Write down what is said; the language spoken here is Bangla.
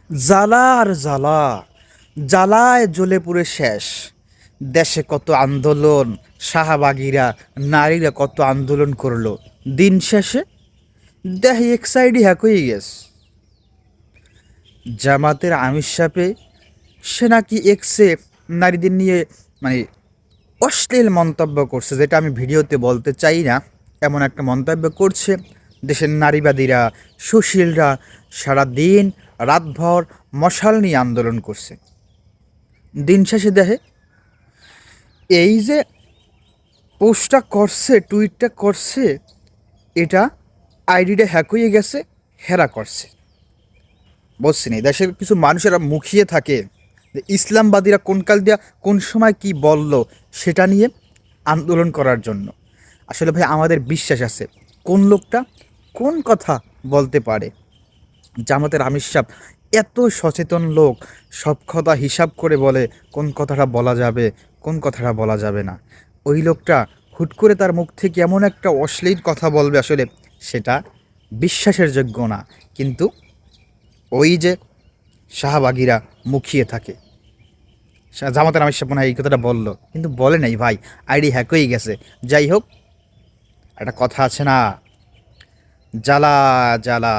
জ্বালা আর জ্বালা, জ্বালায় জ্বলে পুড়ে শেষ। দেশে কত আন্দোলন, শাহবাগীরা নারীরা কত আন্দোলন করলো, দিন শেষে দেহ এক সাইডই হ্যাক হয়ে গেছে। জামাতের আমির সাপে সে নাকি এক্সে নারীদের নিয়ে মানে অশ্লীল মন্তব্য করছে, যেটা আমি ভিডিওতে বলতে চাই না। এমন একটা মন্তব্য করছে, দেশের নারীবাদীরা, সুশীলরা সারা দিন রাতভর মশাল নিয়ে আন্দোলন করছে। দিন শেষে দেখে এই যে পোস্টটা করছে, টুইটটা করছে, এটা আইডিটা হ্যাক হয়ে গেছে, হেরা করছে। বলছি না, দেশের কিছু মানুষেরা মুখিয়ে থাকে যে ইসলামবাদীরা কোন কাল দিয়া কোন সময় কি বলল সেটা নিয়ে আন্দোলন করার জন্য। আসলে ভাই আমাদের বিশ্বাস আছে কোন লোকটা কোন কথা বলতে পারে। জামাতের আমির সাহেব এত সচেতন লোক, সব কথা হিসাব করে বলে কোন কথাটা বলা যাবে, কোন কথাটা বলা যাবে না। ওই লোকটা হুট করে তার মুখ থেকে এমন একটা অশ্লীল কথা বলবে, আসলে সেটা বিশ্বাসের যোগ্য না। কিন্তু ওই যে শাহবাগীরা মুখিয়ে থাকে। জামাতের আমির সাহেব মনে হয় এই কথাটা বললো, কিন্তু বলে নাই ভাই, আইডি হ্যাক হয়ে গেছে। যাই হোক, একটা কথা আছে না, জ্বালা জ্বালা।